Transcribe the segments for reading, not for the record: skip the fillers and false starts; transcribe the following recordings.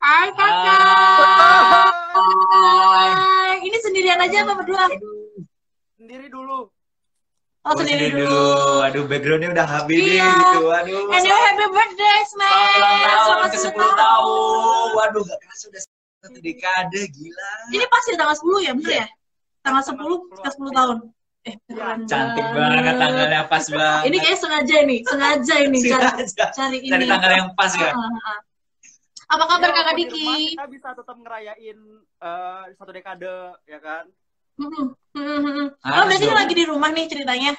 Hai kakak. Hai. Ini sendirian aja apa berdua? Sendiri dulu. Oh, sendiri dulu. Aduh, backgroundnya udah habis Iya. gitu. Aduh, Anyway, happy birthday, Smash. selamat ulang tahun Selamat ke 10 ulang tahun. Waduh, gak kerasa udah 1 dekade, gila. Ini pasti tanggal 10 ya, bener ya? Tanggal 10 ke 10 tahun. Keren Cantik banget tanggalnya pas banget. Ini kayak sengaja ini cari ini. Cari tanggal yang pas ya. Apa kabar Ya, kakak di rumah Diki? kita bisa tetap ngerayain 1 dekade, ya kan? Oh, berarti dong. lagi di rumah nih ceritanya.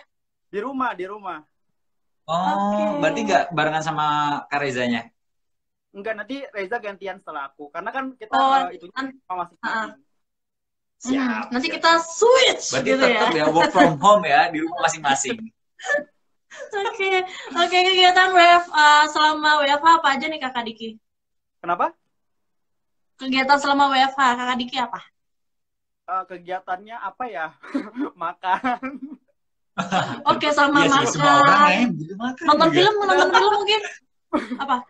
Di rumah. Oh, berarti gak barengan sama Kak Rezanya? Enggak, nanti Reza gantian setelah aku. Karena kan kita masing-masing. Siap. Nanti kita switch Berarti gitu tetap ya work from home ya di rumah masing-masing. Oke, kegiatan WF selama WFH apa aja nih kakak Diki? Kenapa? Kegiatan selama WFH kakak Diki apa? Kegiatannya apa ya? Makan. Oke, sama Iya sih, makan. semua orang kayaknya begitu makan. Nonton juga. film mungkin. Apa?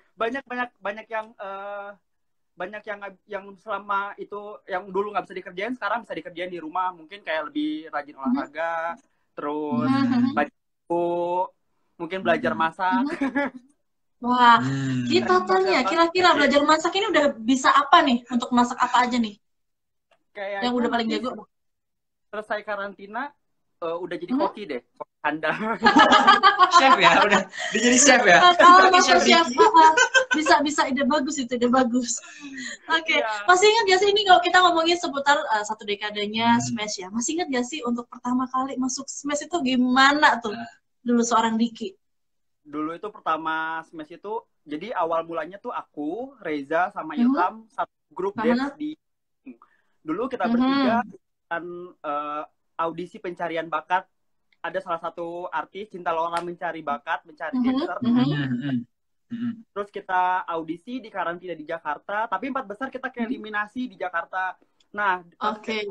banyak yang selama itu yang dulu nggak bisa dikerjain sekarang bisa dikerjain di rumah, mungkin kayak lebih rajin olahraga, terus baca buku, mungkin belajar masak. Wah, kita tanya kira-kira belajar masak ini udah bisa apa nih? Untuk masak apa aja nih? Kayaknya Yang udah paling jago? selesai karantina udah jadi koki deh, koki handal. Chef ya, udah jadi chef ya. Kalau Tapi masuk chef, Diki. bisa ide bagus itu, ide bagus. Oke, Iya. masih ingat gak sih ini kalau kita ngomongin seputar 1 dekadenya Smash ya? Masih ingat gak sih untuk pertama kali masuk Smash itu gimana tuh? Dulu seorang Diki. Dulu itu pertama Smash itu, jadi awal mulanya tuh aku, Reza, sama Ilham satu grup dance di. Dulu kita bertiga dan audisi pencarian bakat. Ada salah satu artis, Cinta Laura mencari bakat, mencari dancer. Terus kita audisi di karantina di Jakarta, tapi 4 besar kita ke eliminasi di Jakarta. Nah, waktu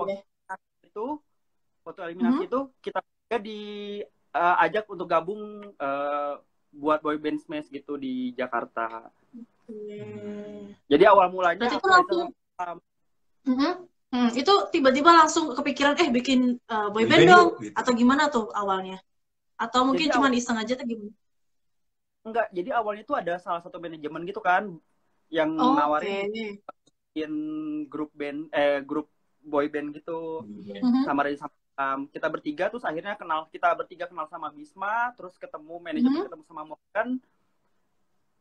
eliminasi itu kita juga diajak untuk gabung buat boy band Smash gitu di Jakarta. Jadi awal mulanya itu langsung itu tiba-tiba langsung kepikiran bikin boy band dong gitu. Atau gimana tuh awalnya? Atau mungkin cuma iseng aja atau gimana? Enggak, jadi awalnya tuh ada salah satu manajemen gitu kan yang nawarin bikin grup boy band gitu sama Reza. Kita bertiga terus akhirnya kita bertiga kenal sama Bisma, terus ketemu manajemen, ketemu sama Morgan.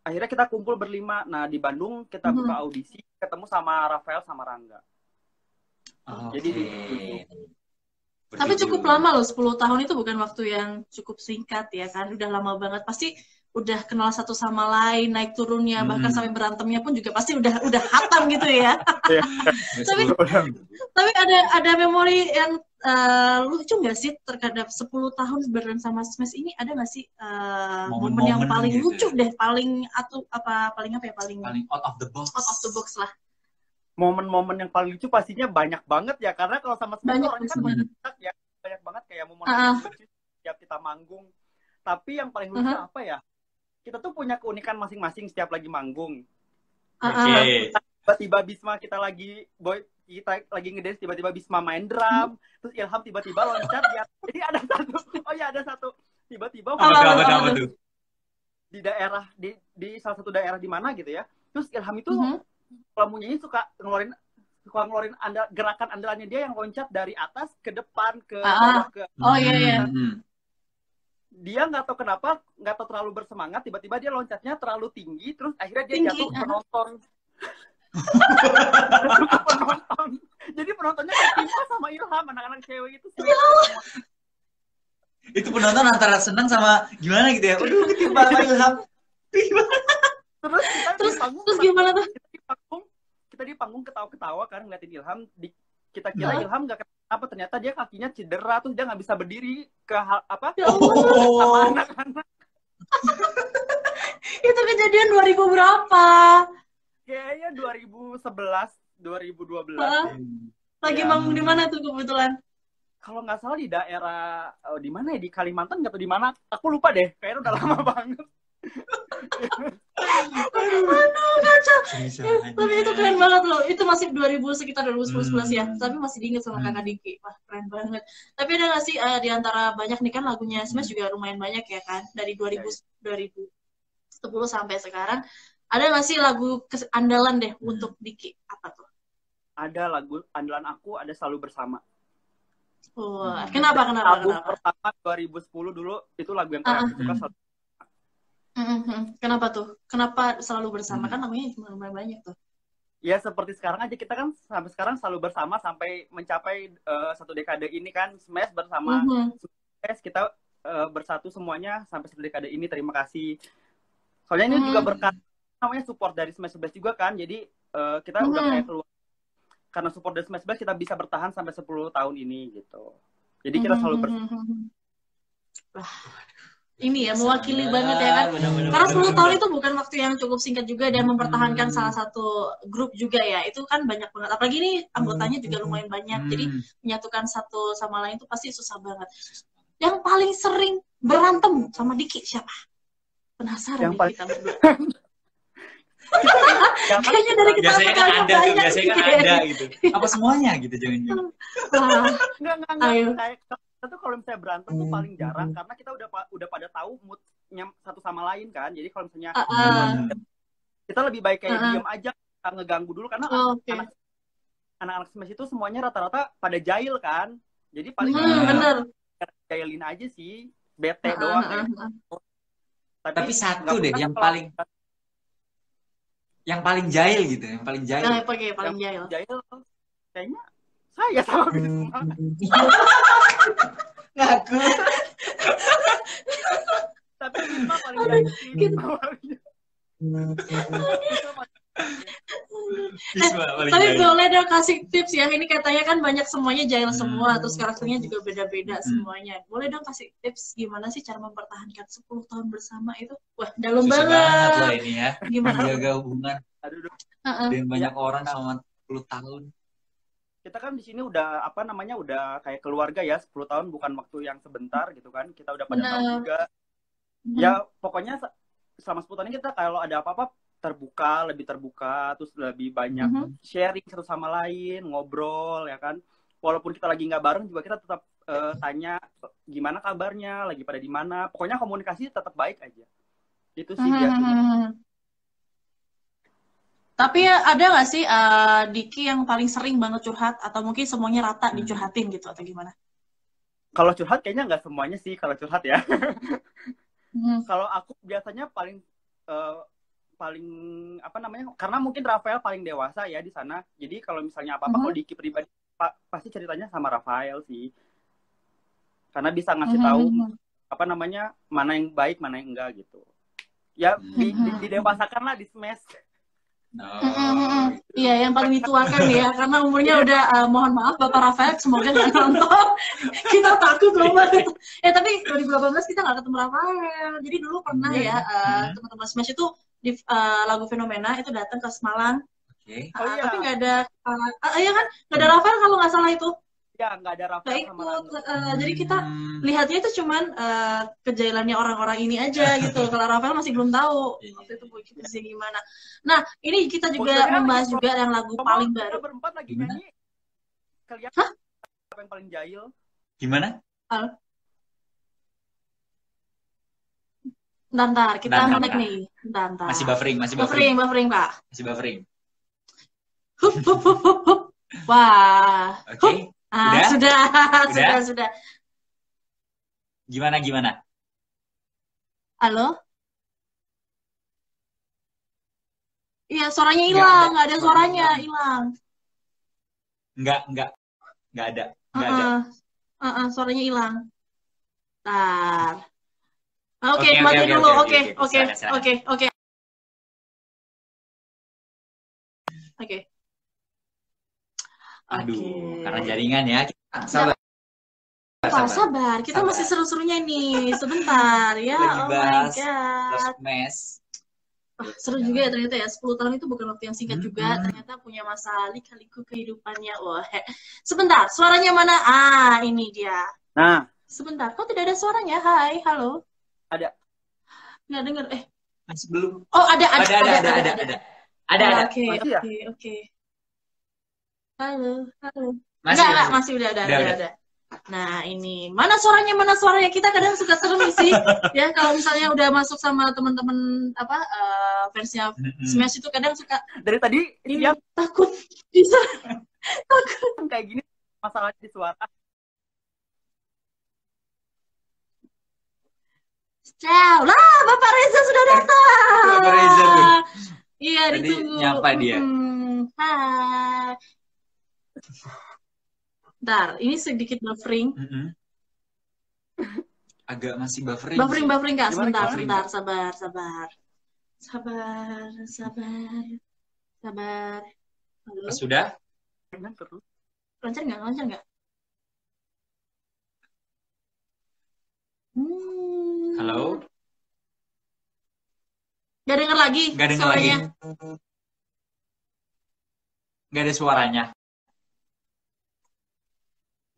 Akhirnya kita kumpul berlima. Nah, di Bandung kita buka audisi, ketemu sama Rafael sama Rangga. Jadi tapi cukup lama loh, 10 tahun itu bukan waktu yang cukup singkat ya kan, udah lama banget. Pasti udah kenal satu sama lain, naik turunnya, bahkan sampai berantemnya pun juga pasti udah hatam gitu ya. tapi ada memori yang lucu nggak sih terhadap 10 tahun berjalan sama Smash ini? Ada nggak sih momen yang paling gitu lucu deh, paling paling out of the box lah. Momen-momen yang paling lucu pastinya banyak banget ya, karena kalau sama Smash orangnya kan banyak banget kayak momen lucu setiap kita manggung. Tapi yang paling lucu apa ya? Kita tuh punya keunikan masing-masing setiap lagi manggung. Tiba-tiba Bisma kita lagi ngedance, tiba-tiba Bisma main drum, terus Ilham tiba-tiba loncat ya. Jadi ada satu tiba-tiba apa tuh? Di daerah di salah satu daerah di mana gitu ya. Terus Ilham itu kalau nyanyi suka ngeluarin gerakan andalannya dia yang loncat dari atas ke depan ke bawah ke. Dia nggak tahu kenapa, nggak tahu terlalu bersemangat, tiba-tiba dia loncatnya terlalu tinggi, terus akhirnya dia jatuh ke penonton. Jadi penontonnya ketimpa sama Ilham, anak-anak cewek itu. Itu penonton antara senang sama gimana gitu ya. Aduh, ketimpa sama Ilham. Terus gimana tuh? Kita di panggung ketawa-ketawa kan ngeliatin Ilham. Kita kira Ilham nggak kenapa, ternyata dia kakinya cedera, terus dia nggak bisa berdiri sama anak-anak. Itu kejadian 2000 berapa? Kayaknya 2011, 2012. Lagi manggung di mana tuh kebetulan? Kalau nggak salah di daerah di mana ya, di Kalimantan nggak tahu di mana. Aku lupa deh, kayaknya udah lama banget. Aduh, kacau. Tapi itu keren banget loh. Itu masih 2000 sekitar 2010 ya. Tapi masih diinget sama kakak Diki. Wah, keren banget. Tapi ada nggak sih di antara banyak nih kan lagunya Smash juga lumayan banyak ya kan. Dari 2010 sampai sekarang. Ada nggak sih lagu andalan deh untuk Diki? Apa tuh? Ada lagu andalan aku, ada Selalu Bersama. Wah, kenapa? Album pertama 2010 dulu, itu lagu yang paling aku suka. Selalu. Kenapa tuh? Kenapa Selalu Bersama? Kan lagunya lumayan banyak tuh. Ya seperti sekarang aja, kita kan sampai sekarang selalu bersama sampai mencapai 1 dekade ini kan. Smash bersama Smash, kita bersatu semuanya sampai 1 dekade ini. Terima kasih. Soalnya ini juga berkat namanya support dari Smash Bash juga kan. Jadi kita udah kayak keluar. Karena support dari Smash Bash kita bisa bertahan sampai 10 tahun ini gitu. Jadi kita selalu bersama. Ini ya mewakili banget ya kan. Karena 10 tahun itu bukan waktu yang cukup singkat juga dan mempertahankan salah satu grup juga ya. Itu kan banyak banget. Apalagi ini anggotanya juga lumayan banyak. Jadi menyatukan satu sama lain itu pasti susah banget. Yang paling sering berantem sama Diki siapa? Penasaran nih kita berdua. Kayaknya dari kita biasanya kan ada tuh, biasanya kan ada gitu. Apa semuanya gitu jangan-jangan. Enggak. Kita tuh kalau misalnya berantem tuh paling jarang karena kita udah pada tahu moodnya satu sama lain kan. Jadi kalau misalnya kita lebih baik kayak diam aja, kita ngeganggu dulu karena anak-anak Smash itu semuanya rata-rata pada jahil kan. Jadi paling bener jahilin aja sih, bete doang ya. Tapi satu deh yang paling jahil gitu, yang paling jahil. Paling jahil. Jahil kayaknya saya sama Bisma. Ngaku. Tapi Bisma paling jahil. Tapi boleh dong kasih tips ya. Ini katanya kan banyak semuanya jahil semua, terus karakternya juga beda-beda semuanya. Boleh dong kasih tips gimana sih cara mempertahankan 10 tahun bersama itu? Wah, dalam susah banget loh banget. ini ya. Gimana? Menjaga hubungan dengan banyak orang selama 10 tahun. Kita kan di sini udah udah kayak keluarga ya, 10 tahun bukan waktu yang sebentar gitu kan. Kita udah pada tahu juga. Ya pokoknya selama 10 tahun ini kita kalau ada apa-apa lebih terbuka, terus lebih banyak sharing satu sama lain, ngobrol ya kan. Walaupun kita lagi nggak bareng juga kita tetap tanya gimana kabarnya, lagi pada di mana. Pokoknya komunikasi tetap baik aja. Itu sih biasanya. Tapi ada nggak sih Diki yang paling sering banget curhat atau mungkin semuanya rata dicurhatin gitu atau gimana? Kalau curhat kayaknya nggak semuanya sih kalau curhat ya. Kalau aku biasanya paling karena mungkin Rafael paling dewasa ya di sana. Jadi kalau misalnya apa-apa kalau Diki pribadi pasti ceritanya sama Rafael sih. Karena bisa ngasih tahu mana yang baik, mana yang enggak gitu. Ya didewasakan lah di Smash. Iya, yang paling dituakan ya, karena umurnya udah mohon maaf Bapak Rafael, semoga nggak nonton. Kita takut loh banget. Tapi 2018 kita nggak ketemu Rafael. Jadi dulu pernah ya teman-teman Smash itu di lagu Fenomena itu datang ke Semarang. Tapi nggak ada, ya kan nggak ada Rafael kalau nggak salah itu. Ya nggak ada Rafael sama jadi kita lihatnya itu cuman kejailannya orang-orang ini aja gitu. Kalau Rafael masih belum tahu waktu itu posisi gimana. Nah ini kita juga membahas juga yang lagu paling baru. Kita berempat lagi nyanyi. Kelihatan apa yang paling jahil? Gimana? Bentar, kita connect nih. Bentar. Masih buffering Pak. Masih buffering. Wah. Oke. Sudah. Gimana? Halo? Iya, suaranya hilang, nggak ada suaranya, hilang. Nggak ada. Suaranya hilang. Bentar. Oke, mati dulu. Oke. Aduh, karena jaringan ya. Sabar. Kita masih seru-serunya nih. Sebentar ya. Lagi bahas Smash. Seru juga ya ternyata ya. 10 tahun itu bukan waktu yang singkat juga. Ternyata punya masa lika-liku kehidupannya. Wah. Sebentar, suaranya mana? Ini dia. Nah. Sebentar, kok tidak ada suaranya? Hai, halo. Ada. Nggak denger. Masih belum. Oh, ada. Ada. Oke. Halo. Masih. Enggak, masih udah. Nah, ini mana suaranya? Kita kadang suka serem sih. Ya, kalau misalnya udah masuk sama teman-teman fansnya Smash itu kadang suka dari tadi ini takut bisa takut kayak gini masalah di suara. Ciao lah, Bapak Reza sudah datang. Bapak Reza tuh. Iya, tadi ditunggu. Nyapa dia. Hai. Bentar, ini sedikit buffering. Agak masih buffering. Buffering Kak, sebentar, sabar. Halo. Sudah? Lancar nggak? Halo? Gak denger lagi suaranya. Gak ada suaranya.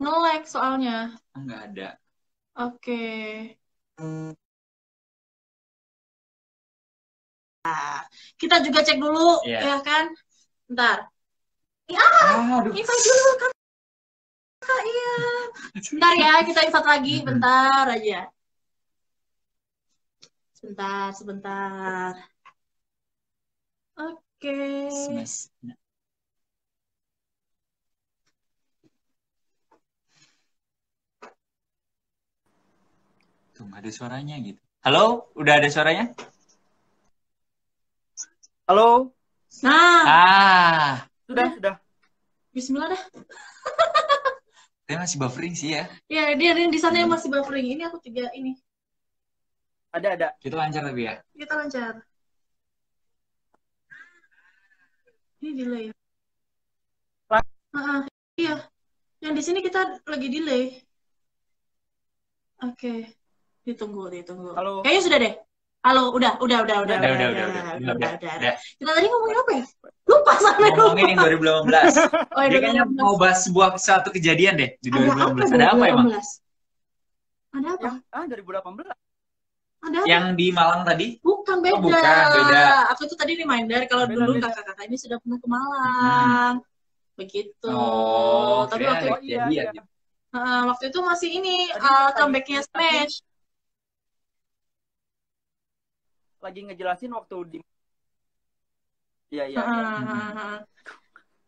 Nge-lag soalnya. Nggak ada. Oke. Nah, kita juga cek dulu, ya kan? Bentar. Invite dulu kan? Iya. Bentar ya, kita invite lagi. Bentar aja. Sebentar. Oke. Tuh, nggak ada suaranya gitu. Halo? Udah ada suaranya? Halo? Nah. Sudah. Bismillah dah. Dia masih buffering sih ya. Iya, dia di sana yang masih buffering. Ini aku juga ini. Ada. Kita lancar tapi ya? Kita lancar. Ini delay. Iya. Yang di sini kita lagi delay. Oke. Ditunggu. Halo. Kayaknya sudah deh. Halo, udah. Udah. Kita tadi ngomongin apa ya? Lupa sampai lupa. Ngomongin yang 2018. Dia kayaknya mau bahas satu kejadian deh di 2018. Ada apa emang? Ada apa? 2018. Ada apa? Yang di Malang tadi? Bukan, beda. Oh, bukan, beda. Aku tuh tadi reminder kalau dulu kakak-kakak ini sudah pernah ke Malang. Begitu. Oh, tapi waktu waktu itu masih ini comeback-nya Smash. Lagi ngejelasin waktu di Iya.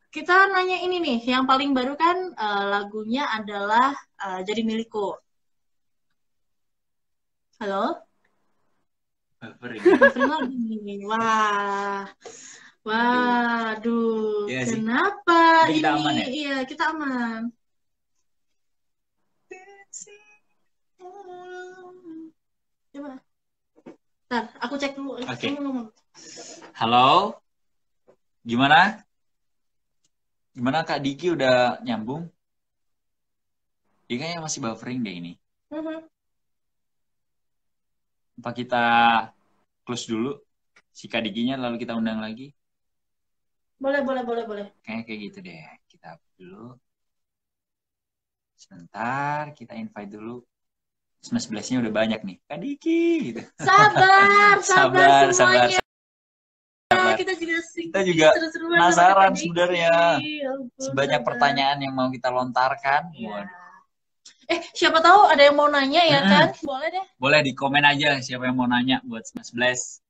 Kita nanya ini nih, yang paling baru kan lagunya adalah Jadi Milikku. Halo? Buffering. Waduh. Ya, kenapa kita ini? Aman, ya? Iya, kita aman. Coba. Bentar, aku cek dulu. Oke. Halo? Gimana Kak Diki udah nyambung? Dia kayaknya masih buffering deh ini. Apa kita close dulu si Kak Dikinya lalu kita undang lagi? Boleh. Kayak gitu deh. Kita dulu. Sebentar, kita invite dulu. Smash Blast-nya udah banyak nih. Kak Diki gitu. Sabar semuanya. Kita juga penasaran sebenarnya. Sebanyak pertanyaan yang mau kita lontarkan. Ya. Siapa tahu ada yang mau nanya ya kan? Boleh deh. Boleh di komen aja siapa yang mau nanya buat Smash Blast.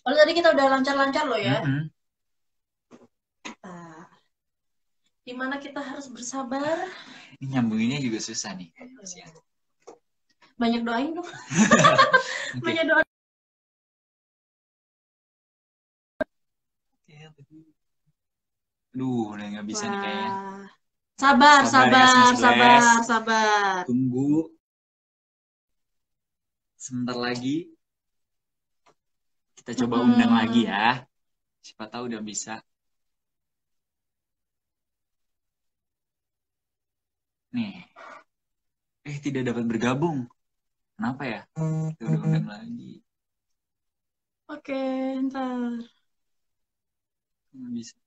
Kalau tadi kita udah lancar-lancar loh ya. Dimana kita harus bersabar. Ini nyambunginnya juga susah nih. Banyak doain dong. Banyak doa. Aduh, udah nggak bisa nih kayaknya. Sabar. Tunggu. Sebentar lagi. Kita coba undang lagi ya. Siapa tahu udah bisa. Nih. Tidak dapat bergabung. Kenapa ya? Kita udah undang lagi. Oke, ntar. Nggak bisa.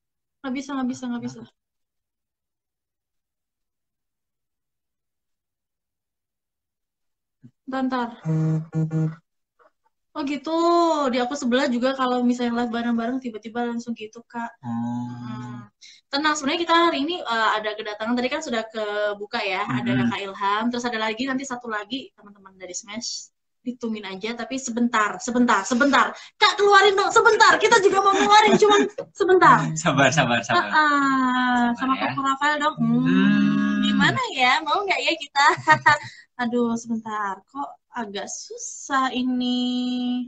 Bentar. Oh gitu, di aku sebelah juga kalau misalnya live bareng-bareng tiba-tiba langsung gitu Kak. Tenang, sebenarnya kita hari ini ada kedatangan, tadi kan sudah kebuka ya, ada Kakak Ilham, terus ada lagi nanti satu lagi teman-teman dari Smash, ditungguin aja, tapi sebentar. Kak keluarin dong, sebentar, kita juga mau keluarin, cuman sebentar. Sabar. Sama ya. Koko Rafael dong. Gimana ya, mau nggak ya kita? Aduh, sebentar, kok agak susah ini.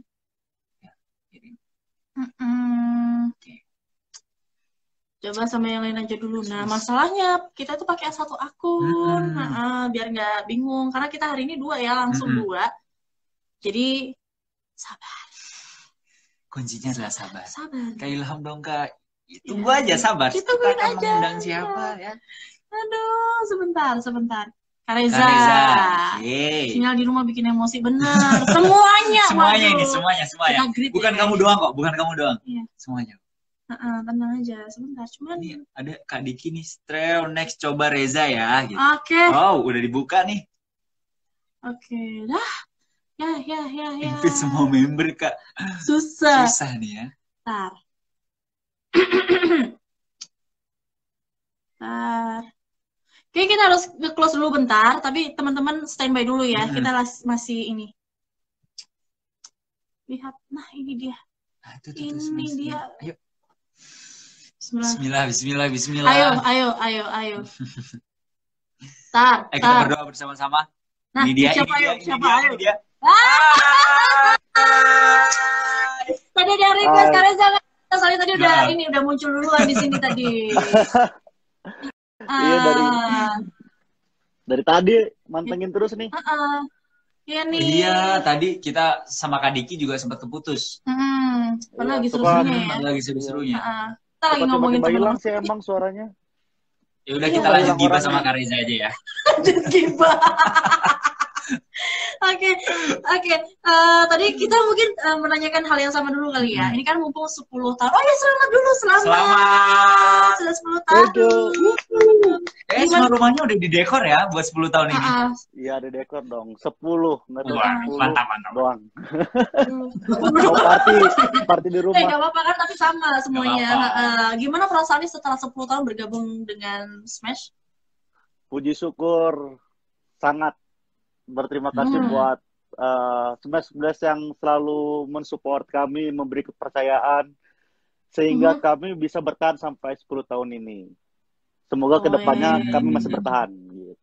Coba sama yang lain aja dulu. Nah, masalahnya kita tuh pakai satu akun, biar nggak bingung. Karena kita hari ini 2 ya, langsung 2. Jadi sabar. Kuncinya adalah sabar. Sabar. Kak Ilham dong Kak. Tunggu aja sabar. Kita akan aja. Mengundang siapa ya? Aduh, sebentar. Kak Reza. Sinyal di rumah bikin emosi bener. Semuanya ini, semuanya. Bukan kamu doang kok, Iya. Semuanya. Tenang aja, sebentar. Cuman ini ada Kak Diki nih, Streo next coba Reza ya. Gitu. Oke. Oh, udah dibuka nih. Oke, dah. Ya. Invite semua member Kak. Susah nih ya. Bentar. Oke, kita harus nge-close dulu bentar, tapi teman-teman standby dulu ya. Kita masih ini. Lihat, nah ini dia. Ini dia. Ayo. Bismillah. Ayo. Kita berdoa bersama-sama. Nah, ini dia. Ayo. Tadi ada request Kak Reza, soalnya tadi udah muncul duluan di sini tadi. Iya dari tadi mantengin terus nih. Iya nih. Iya, tadi kita sama Kak Diki juga sempat keputus. Lagi seru-serunya ya. Lagi seru-serunya. Kita lagi ngomongin hilang sih emang suaranya. Ya udah kita lanjut gibah sama Kak Reza aja ya. Lanjut gibah. Oke. Tadi kita mungkin menanyakan hal yang sama dulu kali ya. Ini kan mumpung 10 tahun. Oh ya, selamat dulu. Selamat. Sudah 10 tahun. Semua rumahnya udah didekor ya buat 10 tahun ini. Iya, ada dekor dong. 10. Mantap. Doang. Party di rumah. Gak apa-apa kan, tapi sama semuanya. Gimana perasaannya setelah 10 tahun bergabung dengan Smash? Puji syukur. Sangat berterima kasih buat Smash yang selalu mensupport kami, memberi kepercayaan sehingga kami bisa bertahan sampai 10 tahun ini. Semoga kedepannya kami masih bertahan. Gitu.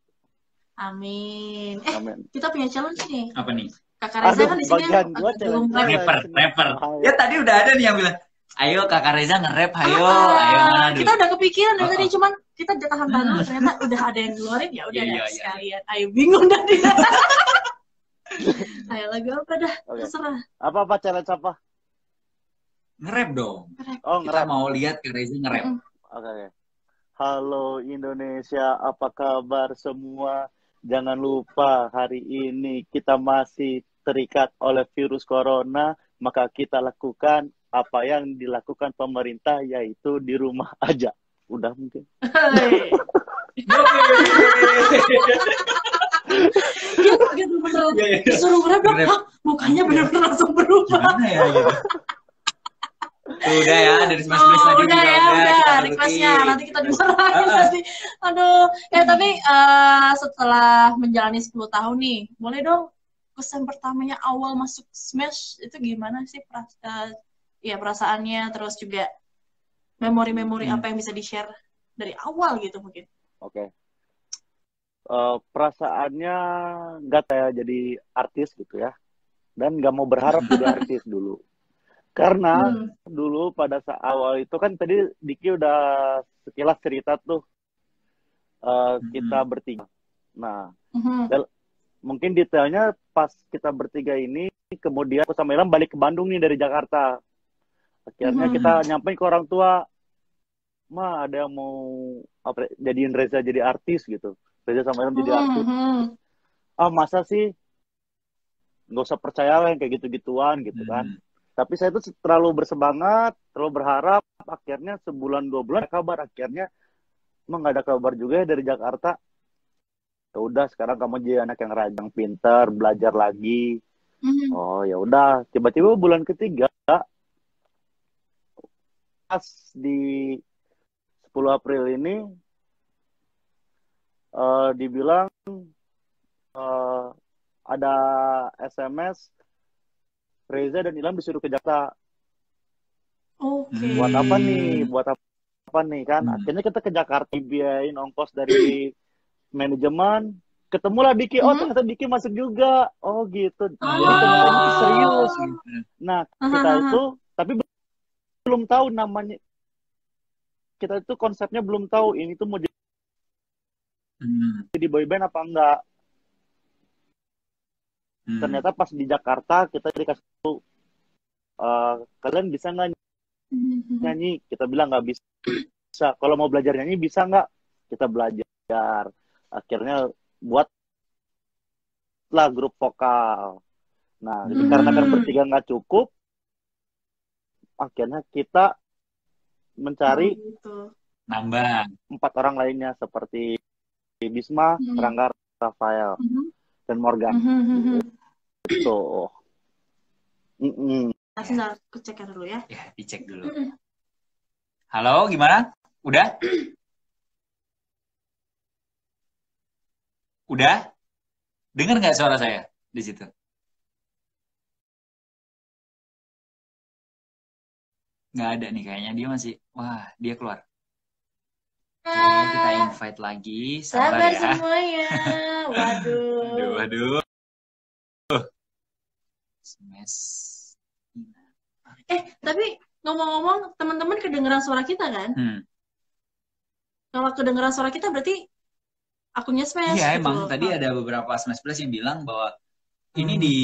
Amin. Kita punya challenge nih. Apa nih? Kakak Reza kan di sini rapper. Ya tadi udah ada nih yang bilang, ayo Kakak Reza nge-rap, ayo mana dulu. Kita udah kepikiran dari tadi, cuman kita tahan dulu, ternyata udah ada yang ngeluarin, ya udah sekalian. Ayo, bingung dah dia. Ayo lagu apa dah, terserah. Apa challenge apa? Nge-rap dong. Oh, kita mau lihat Kak Reza nge-rap. Oke. Halo Indonesia, apa kabar semua? Jangan lupa hari ini kita masih terikat oleh virus corona, maka kita lakukan apa yang dilakukan pemerintah, yaitu di rumah aja. Udah mungkin. Disuruh nge-rap, mukanya bener-bener langsung berubah. Gimana ya gitu? Udah ya, dari Smash tadi udah requestnya, nanti kita dimarahin nanti. Aduh, tapi setelah menjalani 10 tahun nih, boleh dong kesan pertamanya awal masuk Smash itu gimana sih perasaannya, terus juga memori-memori apa yang bisa di-share dari awal gitu mungkin. Oke. Perasaannya nggak kayak jadi artis gitu ya, dan nggak mau berharap jadi artis dulu. Karena dulu pada saat awal itu kan tadi Diki udah sekilas cerita tuh kita bertiga. Nah, mungkin detailnya pas kita bertiga ini, kemudian aku sama Ilham balik ke Bandung nih dari Jakarta. Akhirnya kita nyampein ke orang tua, Ma ada yang mau jadiin Reza jadi artis gitu. Reza sama Ilham jadi artis. Masa sih? Nggak usah percaya lah yang kayak gitu-gituan gitu kan. Tapi saya tuh terlalu bersemangat, terlalu berharap. Akhirnya sebulan 2 bulan kabar, akhirnya emang nggak ada kabar juga ya dari Jakarta. Ya udah, sekarang kamu jadi anak yang rajin, pintar, belajar lagi. Oh ya udah, tiba-tiba bulan ketiga pas di 10 April ini dibilang ada SMS Reza dan Ilham disuruh ke Jakarta. Oke. Buat apa nih? Buat apa nih kan? Akhirnya kita ke Jakarta, biayain ongkos dari manajemen. Ketemulah Diki. Oh ternyata Diki masuk juga. Oh gitu. Ternyata Diki serius. Nah kita itu tapi belum tahu namanya. Kita itu konsepnya belum tahu ini tuh mau jadi boyband apa enggak. Ternyata pas di Jakarta kita dikasih tahu kalian bisa nggak nyanyi? Kita bilang nggak bisa. Kalau mau belajar nyanyi bisa nggak? Kita belajar. Akhirnya buatlah grup vokal. Nah karena kan bertiga nggak cukup, akhirnya kita mencari nambah 4 orang lainnya seperti Bisma, Rangga, Rafael, dan Morgan. Gitu. Sebentar, aku cek dulu ya. Ya, dicek dulu. Halo, gimana? Udah? Udah? Dengar nggak suara saya di situ? Nggak ada nih kayaknya. Dia masih... Wah, dia keluar. Oke, kita invite lagi. Sabar ya. semuanya. Waduh. Waduh. Smash. Tapi ngomong-ngomong, teman-teman kedengeran suara kita kan? Kalau kedengeran suara kita berarti akunnya Smash. Iya, gitu. emang tadi ada beberapa Smash Plus yang bilang bahwa ini di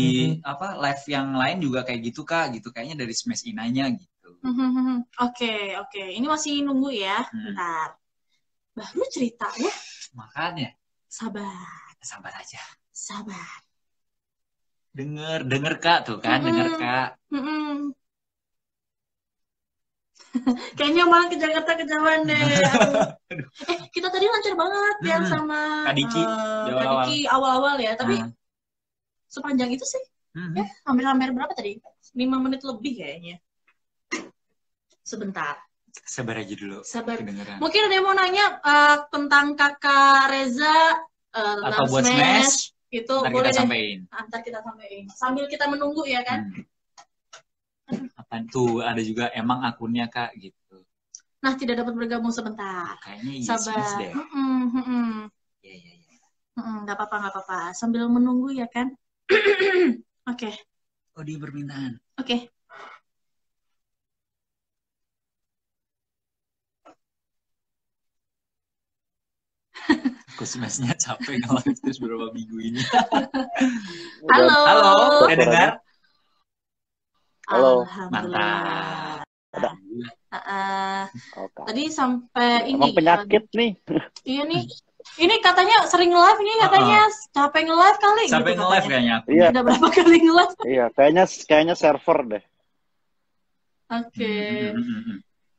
live yang lain juga kayak gitu Kak, gitu. Kayaknya dari Smash Inanya gitu. Oke. Ini masih nunggu ya. Bentar. Baru cerita ya. Makanya. Sabar aja. Sabar. Denger Kak tuh kan, denger Kak. Kayaknya malah ke Jakarta kejauhan deh. Kita tadi lancar banget yang sama Kak Diki awal-awal ya, tapi sepanjang itu sih. Ya, hampir berapa tadi? 5 menit lebih kayaknya. Sebentar. Sabar aja dulu. Sabar. Kedengeran. Mungkin ada yang mau nanya tentang Kakak Reza atau buat Smash. Itu ntar boleh kita sampein. Ntar kita sampein. Sambil kita menunggu ya kan. Apaan tuh ada juga emang akunnya Kak gitu. Nah, tidak dapat bergabung sebentar. Kayaknya iya sabar. deh. Iya. Nggak apa-apa. Sambil menunggu ya kan. Oke. Oh, dia permintaan. Oke. Aku Smash-nya capek nge-live terus beberapa minggu ini. Halo. Udah dengar? Halo. Mantap. Tadi sampai ini. Emang penyakit nih. Iya nih. Ini katanya sering nge-live nih katanya capek nge-live kali. Capek nge-live kayaknya. Iya. Udah berapa kali nge-live? Iya, kayaknya server deh. Oke.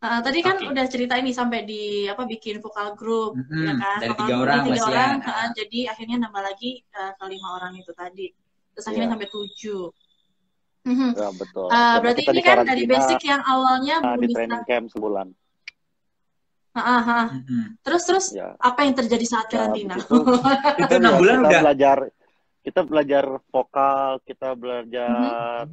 Tadi kan udah cerita ini sampai di bikin vokal grup ya kan. Dari vokal 3 orang dari 3 orang. ya. Jadi akhirnya nambah lagi ke 5 orang itu tadi. Terus akhirnya sampai 7. Ya, betul. Berarti ini kan dari basic yang awalnya belum di bisa. training camp sebulan. Terus Ya. apa yang terjadi saat karantina? Itu 6 bulan udah. Kita belajar vokal, kita belajar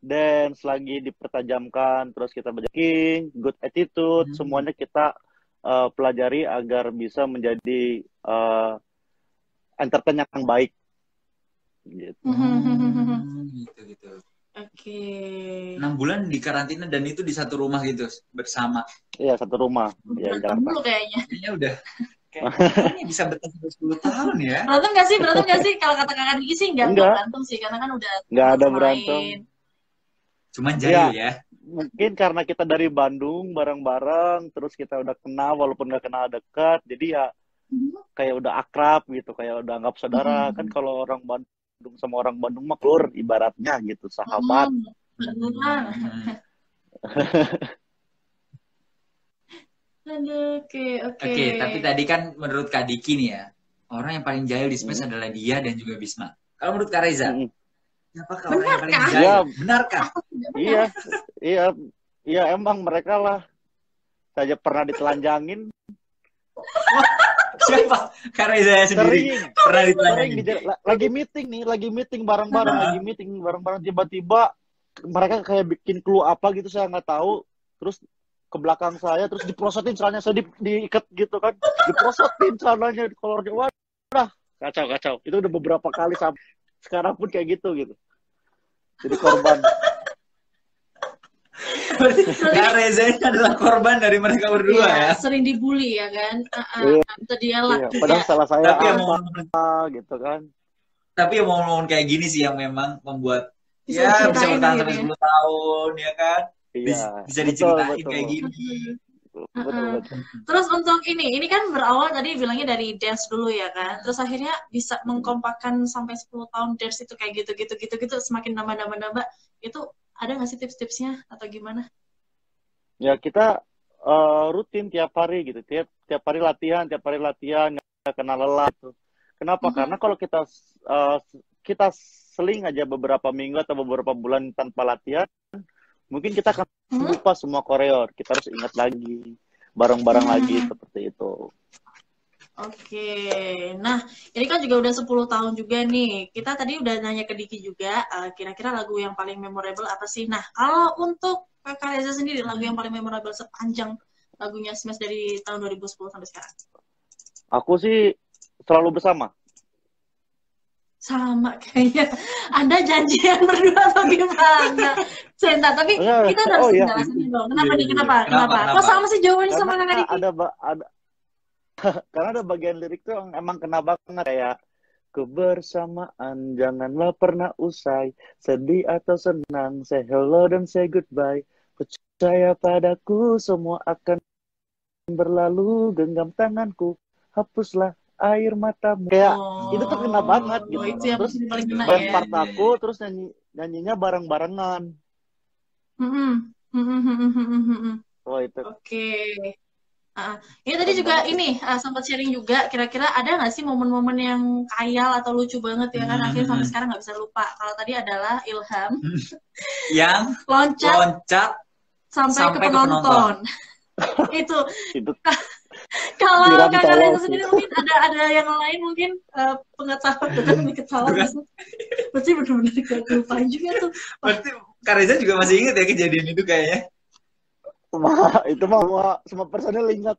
dance lagi dipertajamkan, terus kita belajar king, good attitude, semuanya kita pelajari agar bisa menjadi entertain yang baik. Gitu. Gitu. Oke. 6 bulan di karantina dan itu di satu rumah gitu bersama. Iya, satu rumah. Ya, Jakarta. Dulu kayaknya. Kayaknya udah kayaknya bisa bertahan 10 tahun ya. Berantem gak sih? Kalau kata kakak Diki sih enggak berantem sih, karena kan udah nggak ada berantem. Cuman jahil ya. Mungkin karena kita dari Bandung bareng-bareng, terus kita udah kenal walaupun nggak kenal dekat, jadi ya kayak udah akrab gitu, kayak udah anggap saudara. Kan kalau orang Bandung sama orang Bandung mah klur ibaratnya gitu, sahabat. Oke. Tapi tadi kan menurut Kak Diki nih ya, orang yang paling jahil di Smash adalah dia dan juga Bisma. Kalau menurut Kak Reza? Siapakah orang yang paling Benarkah? jahil? Iya, Benarkah? iya, iya, iya, emang mereka lah. Saya pernah ditelanjangin, Siapa? Karena saya sendiri sering, pernah sering ditelanjangin. lagi meeting nih, lagi meeting bareng-bareng, lagi meeting bareng-bareng, tiba-tiba mereka kayak bikin clue apa gitu, saya nggak tahu. Terus ke belakang saya, terus diprosotin celananya, saya diikat gitu kan, diprosotin celananya di kolornya, wah, kacau. Itu udah beberapa kali sampai sekarang pun kayak gitu. Jadi korban. Berarti Kak Reza ini adalah korban dari mereka berdua ya. Sering dibully ya kan. Itu dia lah. Padahal salah saya Tapi gitu kan. Tapi ya momen-momen kayak gini sih yang memang membuat bisa bertahan sampai 10 tahun ya kan. Iya. Bisa diceritain Betul. kayak gini. Betul. Terus untuk ini kan berawal tadi bilangnya dari dance dulu ya kan. Terus akhirnya bisa mengkompakkan sampai 10 tahun dance itu kayak gitu semakin nambah. Itu ada nggak sih tips-tipsnya atau gimana? Ya kita rutin tiap hari gitu. Tiap hari latihan, nggak kena lelah gitu. Kenapa? Karena kalau kita seling aja beberapa minggu atau beberapa bulan tanpa latihan, mungkin kita akan lupa semua koreor. Kita harus ingat lagi, bareng-bareng lagi seperti itu. Oke, nah ini kan juga udah 10 tahun juga nih. Kita tadi udah nanya ke Diki juga, kira-kira lagu yang paling memorable apa sih? Nah, kalau untuk Kak Reza sendiri, lagu yang paling memorable sepanjang lagunya Smash dari tahun 2010 sampai sekarang? Aku sih selalu bersama. Sama kayaknya. Anda janjian berdua atau gimana? Senta, tapi kita harus jelasin dong. Kenapa nih? Kenapa? Kok sama sih jawabannya sama Kak Diki? Karena ada bagian lirik tuh yang emang kena banget, kayak kebersamaan janganlah pernah usai, sedih atau senang, say hello dan say goodbye, percaya padaku semua akan berlalu, genggam tanganku, hapuslah air matamu. Kayak itu tuh kena banget gitu. Terus part aku terus nyanyinya bareng-barengan. Oh itu. Oke. Ini tadi juga sempat sharing juga, kira-kira ada nggak sih momen-momen yang khayal atau lucu banget ya kan, akhirnya sampai sekarang nggak bisa lupa. Kalau tadi adalah Ilham yang loncat sampai ke penonton. itu kalau Kak Reza sendiri mungkin ada yang lain mungkin pengetahuan dengan ketawa pasti benar-benar gak lupa juga tuh. Berarti Kak Reza juga masih ingat ya kejadian itu kayaknya. Itu mah semua personel ingat.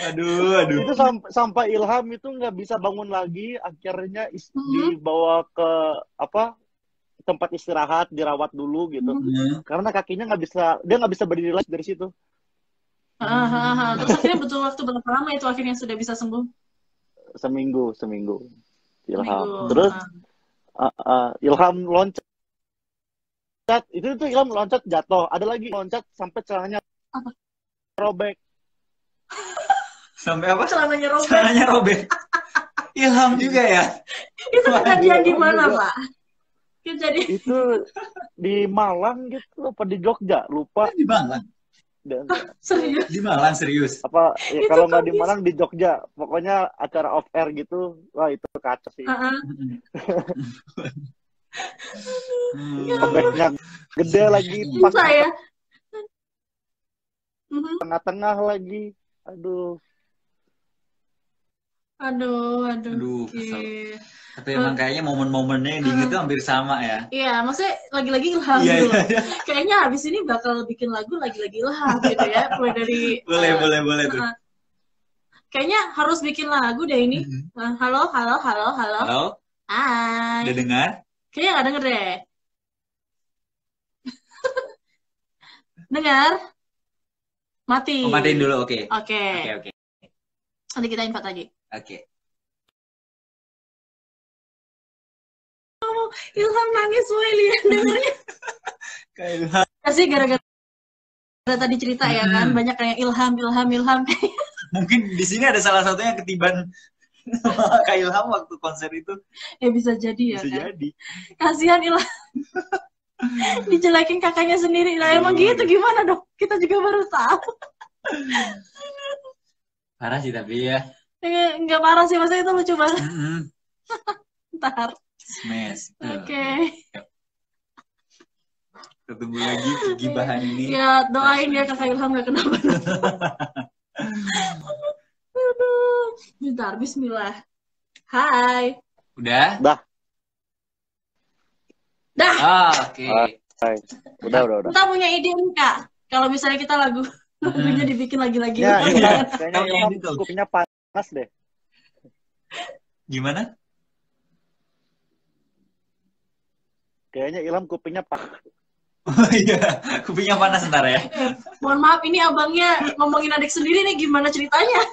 aduh. Itu sampai Ilham itu nggak bisa bangun lagi, akhirnya dibawa ke tempat istirahat, dirawat dulu gitu. Karena kakinya dia nggak bisa berdiri lagi dari situ. Terus akhirnya butuh waktu berapa lama itu akhirnya sudah bisa sembuh? Seminggu. Ilham. Terus Ilham loncat. Itu Ilham loncat jatuh. Ada lagi loncat sampai celananya robek. Sampai apa? Celananya robek. Ilham juga ya? Itu kejadian di mana, Pak? Itu di Malang gitu apa di Jogja, lupa. Di Malang. Serius? Di Malang serius. Apa ya, kalau nggak di Malang di Jogja, pokoknya acara off air gitu. Wah, itu kacau sih. Robeknya gede lagi, pas ya. tengah-tengah lagi. Aduh. Okay. Tapi emang kayaknya momen-momennya yang diinget tuh hampir sama ya. Iya, maksudnya lagi-lagi Ilham gitu loh. Kayaknya habis ini bakal bikin lagu lagi-lagi Ilham gitu ya. Mulai dari boleh tuh. Kayaknya harus bikin lagu deh ini. Halo. Halo. Hai. Udah dengar? Kayaknya nggak denger deh. Dengar? Mati. Matiin dulu, oke. Oke. Nanti kita invite lagi. Oke. Ilham nangis, woy, lihat dengernya. Pasti gara-gara tadi cerita ya kan, banyak kayak Ilham. Mungkin di sini ada salah satunya ketiban Kak Ilham waktu konser itu. Bisa jadi ya. Bisa kan? jadi. Kasihan Ilham. Dijelekin kakaknya sendiri. Nah emang gitu gimana dong? Kita juga baru tahu. Parah sih tapi ya. Enggak parah sih, maksudnya itu lucu banget. Ntar. Smash. Oke. Kita tunggu lagi gibahan ini. Ya, doain ya Kakak Ilham gak kenapa-napa. Aduh. Bentar, bismillah. Hai. Udah? Dah. Oke. Hai. Udah. Kita punya ide nih, Kak. Kalau misalnya kita lagunya dibikin lagi-lagi. Ya, Iya. kayaknya Ilham kupingnya panas deh. Gimana? Kayaknya Ilham kupingnya panas. Oh iya, kupingnya panas ntar ya. Mohon maaf, ini abangnya ngomongin adik sendiri nih, gimana ceritanya?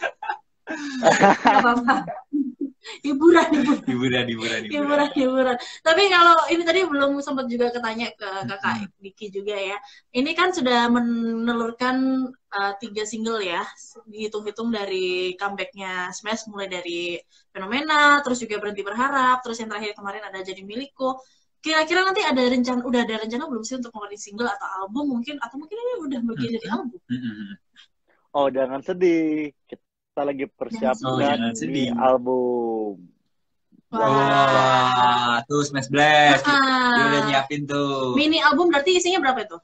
Gak apa-apa. Hiburan. Tapi kalau ini tadi belum sempat juga ketanya ke kakak Diki juga ya. Ini kan sudah menelurkan 3 single ya, dihitung-hitung dari comebacknya Smash, mulai dari Fenomena, terus juga Berhenti Berharap, terus yang terakhir kemarin ada Jadi Milikku. Kira-kira nanti udah ada rencana belum sih untuk ngeluarin single atau album mungkin, atau mungkin ini udah bagian dari album? Oh, jangan sedih. Kita lagi persiapkan di album. Wah, tuh Smash Blast. Dia udah nyiapin tuh. Mini album berarti isinya berapa itu?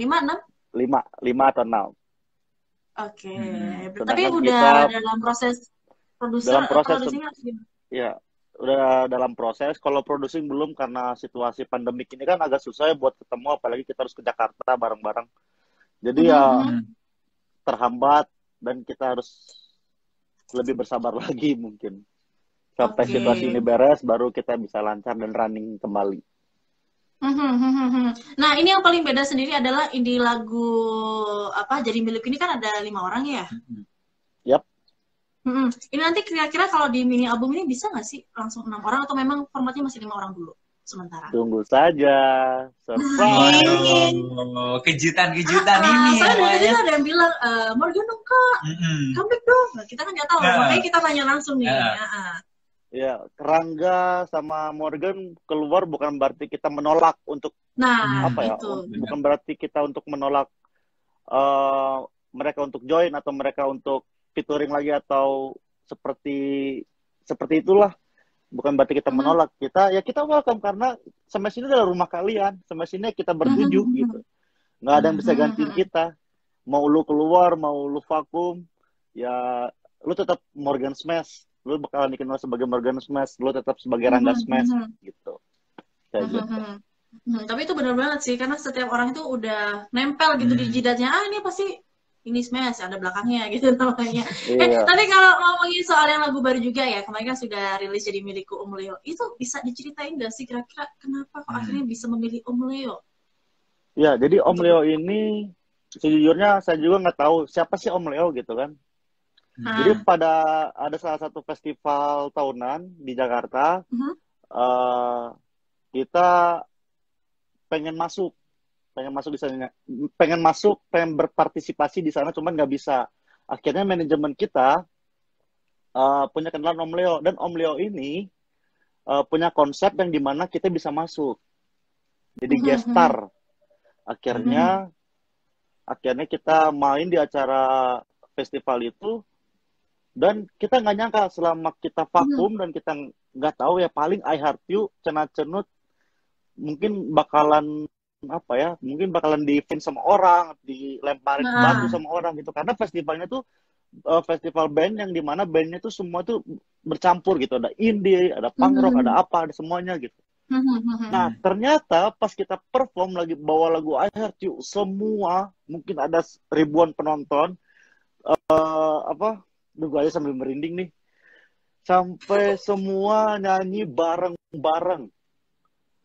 5, 6? 5 atau 6. Oke. Tapi udah dalam proses produksinya? Ya, udah dalam proses. Kalau producing belum, karena situasi pandemik ini kan agak susah ya buat ketemu, apalagi kita harus ke Jakarta bareng-bareng. Jadi ya terhambat, dan kita harus lebih bersabar lagi mungkin. Sampai situasi ini beres, baru kita bisa lancar dan running kembali. Nah, ini yang paling beda sendiri adalah di lagu Jadi Milik ini kan ada 5 orang ya? Yap. Ini nanti kira-kira kalau di mini album ini bisa nggak sih langsung 6 orang, atau memang formatnya masih 5 orang dulu sementara? Tunggu saja, surprise. Kejutan ini. Soalnya dari tadi ada yang bilang, Morgan dong Kak, comeback dong. Nah, kita kan nggak tahu, makanya kita tanya langsung nih. Ya, Rangga sama Morgan keluar bukan berarti kita menolak untuk bukan berarti kita untuk menolak mereka untuk join atau mereka untuk featuring lagi atau seperti itulah. Bukan berarti kita menolak. Kita welcome, karena Smash ini adalah rumah kalian. Smash ini kita bertujuh gitu. Nggak ada yang bisa gantiin kita. Mau lu keluar, mau lu vakum, ya lu tetap Morgan Smash. Lu bakalan dikenal sebagai Morgan Smash, lu tetap sebagai Rangga Smash gitu. Tapi itu benar banget sih, karena setiap orang itu udah nempel gitu di jidatnya. Ini pasti ini Smash, ada belakangnya gitu namanya. Tapi kalau ngomongin soal yang lagu baru juga ya, kemarin kan sudah rilis Jadi Milikku Om Leo. Itu bisa diceritain gak sih kira-kira kenapa kok akhirnya bisa memilih Om Leo? Ya, jadi Om Leo ini sejujurnya saya juga nggak tahu siapa sih Om Leo gitu kan. Jadi ada salah satu festival tahunan di Jakarta, kita pengen masuk di sana, pengen berpartisipasi di sana, cuman nggak bisa. Akhirnya manajemen kita punya kenalan Om Leo, dan Om Leo ini punya konsep yang dimana kita bisa masuk, jadi guest star. Akhirnya kita main di acara festival itu. Dan kita nggak nyangka selama kita vakum dan kita nggak tahu ya, paling I Heart You, cenat-cenut mungkin bakalan di event sama orang, dilemparin batu sama orang gitu, karena festivalnya tuh festival band yang dimana bandnya tuh semua tuh bercampur gitu, ada indie, ada punk rock, ada apa, ada semuanya gitu. Nah, ternyata pas kita perform lagi bawa lagu I Heart You, semua mungkin ada ribuan penonton, gue aja sambil merinding nih, sampai semua nyanyi bareng-bareng,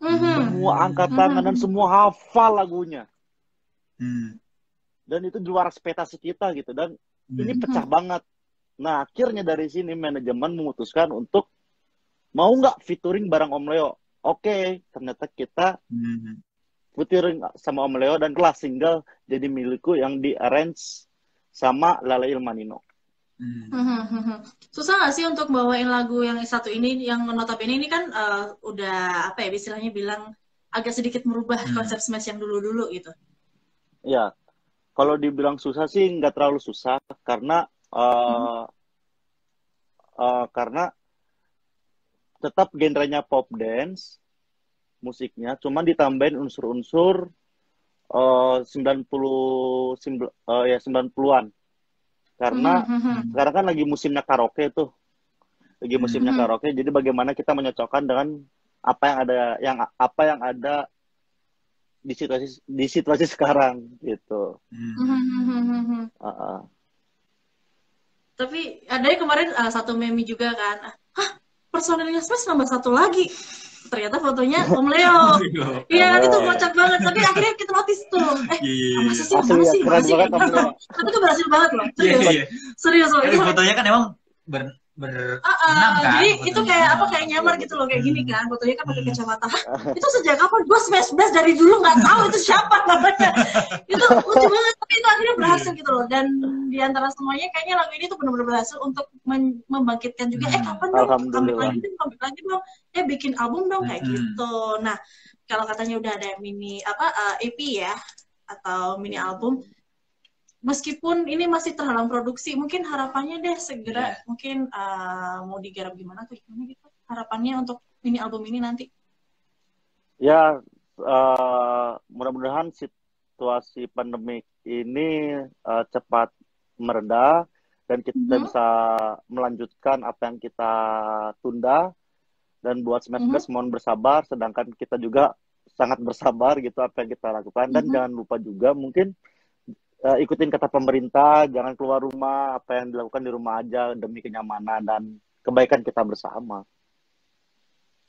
semua angkat tangan dan semua hafal lagunya, dan itu di luar ekspektasi kita gitu, dan ini pecah banget. Nah, akhirnya dari sini manajemen memutuskan untuk mau nggak featuring bareng Om Leo. Oke, ternyata kita featuring sama Om Leo dan kelas single Jadi Milikku yang di arrange sama Lala Ilmanino. Susah nggak sih untuk bawain lagu yang satu ini, yang notabene ini kan udah istilahnya bilang agak sedikit merubah konsep Smash yang dulu-dulu gitu? Ya, kalau dibilang susah sih nggak terlalu susah, karena tetap genrenya pop dance musiknya, cuman ditambahin unsur-unsur 90-an. Karena sekarang kan lagi musimnya karaoke tuh. Lagi musimnya karaoke, jadi bagaimana kita menyocokkan dengan apa yang ada di situasi sekarang gitu. Tapi ada yang kemarin satu meme juga kan, personilnya Smash nambah satu lagi. Ternyata fotonya Om Leo. Iya, itu kocak banget. Tapi akhirnya kita notice tuh. Masa sih? Tapi itu berhasil banget loh. Serius loh. Itu fotonya kan emang berenam kan. Jadi itu kayak nyamar gitu loh, kayak gini kan. Fotonya kan pakai kacamata. Itu sejak kapan? Gue Smash Blast dari dulu nggak tahu itu siapa namanya. Itu lucu banget. Tapi itu akhirnya berhasil gitu loh. Dan di antara semuanya kayaknya lagu ini tuh benar-benar berhasil untuk membangkitkan juga. Kapan dong? Comeback lagi dong. Bikin album dong kayak gitu. Nah, kalau katanya udah ada mini EP ya atau mini album. Meskipun ini masih terhalang produksi, mungkin harapannya deh segera mungkin mau digarap gimana tuh gimana gitu. Harapannya untuk mini album ini nanti. Ya, mudah-mudahan situasi pandemik ini cepat mereda dan kita bisa melanjutkan apa yang kita tunda. Dan buat Smash mohon bersabar, sedangkan kita juga sangat bersabar gitu apa yang kita lakukan. Dan jangan lupa juga mungkin ikutin kata pemerintah, jangan keluar rumah, apa yang dilakukan di rumah aja demi kenyamanan dan kebaikan kita bersama.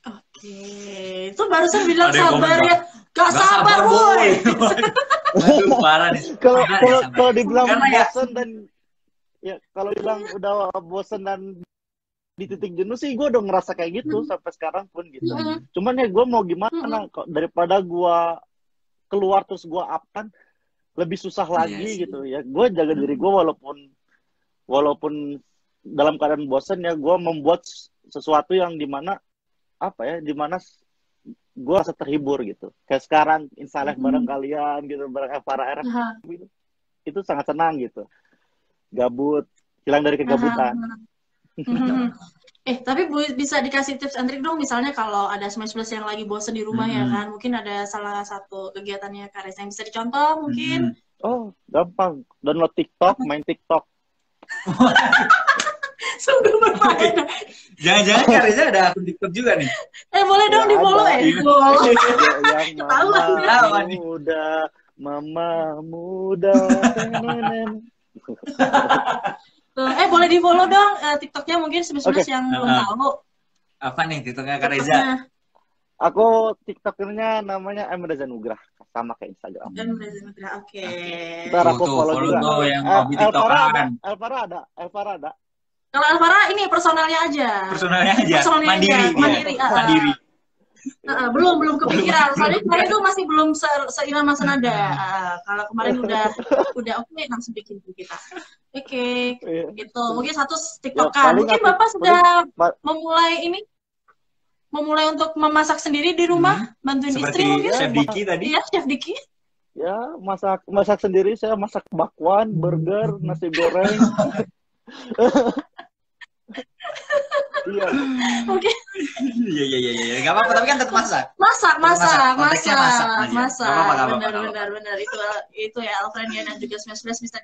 Oke, itu barusan bilang sabar ya, gak sabar boy. Aduh, parah nih. Kalau dibilang bosen dan kalau bilang udah bosen dan di titik jenuh sih, gue udah ngerasa kayak gitu sampai sekarang pun gitu. Cuman ya gue mau gimana, daripada gue keluar terus gue up kan lebih susah lagi gitu ya. Gue jaga diri gue walaupun dalam keadaan bosen ya, gue membuat sesuatu yang dimana gue rasa terhibur gitu. Kayak sekarang Insya bareng kalian gitu, bareng Elvara gitu. Itu sangat senang gitu. Gabut, hilang dari kegabutan. Tapi bisa dikasih tips and trick dong, misalnya kalau ada Smash Blast yang lagi bosen di rumah ya kan, mungkin ada salah satu kegiatannya Kak Reza yang bisa dicontoh mungkin. Oh, gampang. Download TikTok, main TikTok. Sungguh berfaedah. Jangan-jangan Kak Reza ada akun TikTok juga nih. Boleh dong di-follow ya. Ketahuan muda, mama muda. Boleh di-follow dong TikToknya mungkin Smash yang belum tahu. Apa nih TikToknya Kak Reza? Aku TikTokernya namanya M. Reza Nugrah, sama kayak Instagram. M. Reza Nugrah, oke. Ntar aku follow juga. Tuh yang hobi TikTokan. Elvara ada. Kalau Elvara ini personalnya aja. Mandiri. Belum kepikiran. Soalnya kemarin tuh masih belum seirama senada. Kalau kemarin udah oke, langsung bikin kita. Oke, gitu. Mungkin satu TikTokan. Mungkin Bapak sudah memulai untuk memasak sendiri di rumah, bantuin istri mungkin. Chef Diki tadi. Iya, Chef Diki. Ya, masak sendiri. Saya masak bakwan, burger, nasi goreng. Iya. Oke. Iya. Gak apa-apa, tapi kan tetap masak. Masak. Benar. Itu ya Alfrenia dan juga Smash Blast bisa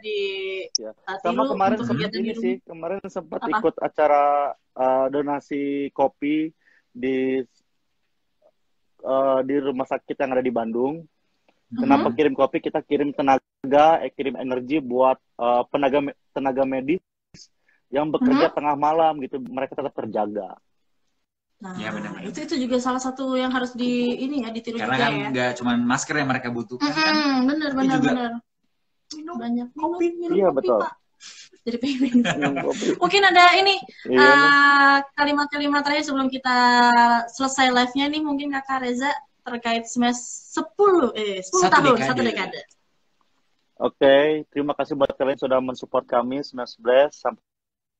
sama kemarin sempat ikut acara donasi kopi di rumah sakit yang ada di Bandung. Kenapa kirim kopi? Kita kirim tenaga, kirim energi buat tenaga medis yang bekerja tengah malam gitu, mereka tetap terjaga. Nah, ya, benar. Itu juga salah satu yang harus ditiru juga ya. Karena kan nggak cuma masker yang mereka butuhkan kan. Benar. Banyak kopi. Iya, betul. Pak. Jadi pengen. Mungkin ada kalimat-kalimat terakhir sebelum kita selesai live-nya nih, mungkin Kakak Reza terkait Smash 10 tahun, satu dekade. Oke, terima kasih buat kalian sudah mensupport kami Smash Blast sampai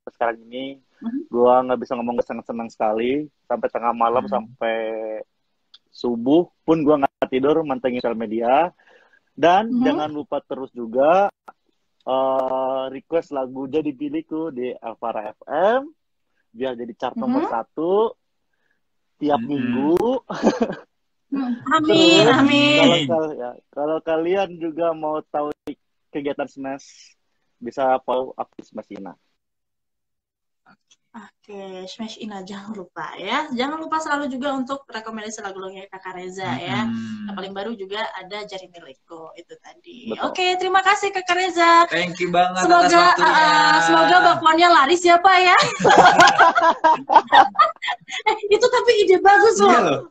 sekarang ini. Gua nggak bisa ngomong, sangat senang sekali. Sampai tengah malam sampai subuh pun gua nggak tidur mantengin sosial media. Dan jangan lupa terus juga request lagu Jadi Pilihku di Elvara FM biar jadi chart nomor 1. tiap minggu. Amin, Terus, amin. kalau kalian juga mau tahu kegiatan Smash, bisa follow akun Smash Ina. Oke, Smash Ina, jangan lupa ya. Jangan lupa selalu juga untuk rekomendasi lagu-lagunya Kakak Reza ya. Yang paling baru juga ada Jari Milikku itu tadi. Betul. Oke, terima kasih Kakak Reza. Thank you banget Semoga atas waktunya. semoga bakwannya laris ya Pak ya. Itu tapi ide bagus loh. Iya loh.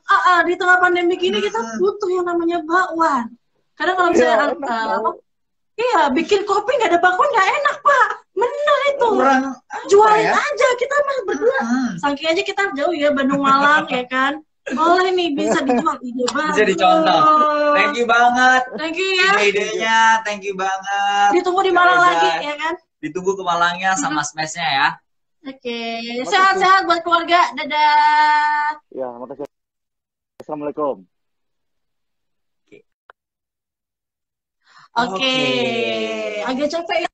Di tengah pandemi ini kita butuh yang namanya bakwan. Karena kalau misalnya iya, bikin kopi nggak ada bakwan nggak enak Pak. Bener itu. Kurang Jualin aja, kita mah berdua. Saking aja kita jauh ya, Bandung Malang ya kan. Boleh nih, bisa dijual ide banget. Bisa dicontoh. Thank you banget. Thank you ya. Ide-idenya, thank you banget. Ditunggu di Malang lagi ya kan. Ditunggu ke Malangnya sama Smash-nya ya. Oke, sehat-sehat buat keluarga. Dadah. Ya, makasih. Assalamualaikum. Oke. Agak capek ya.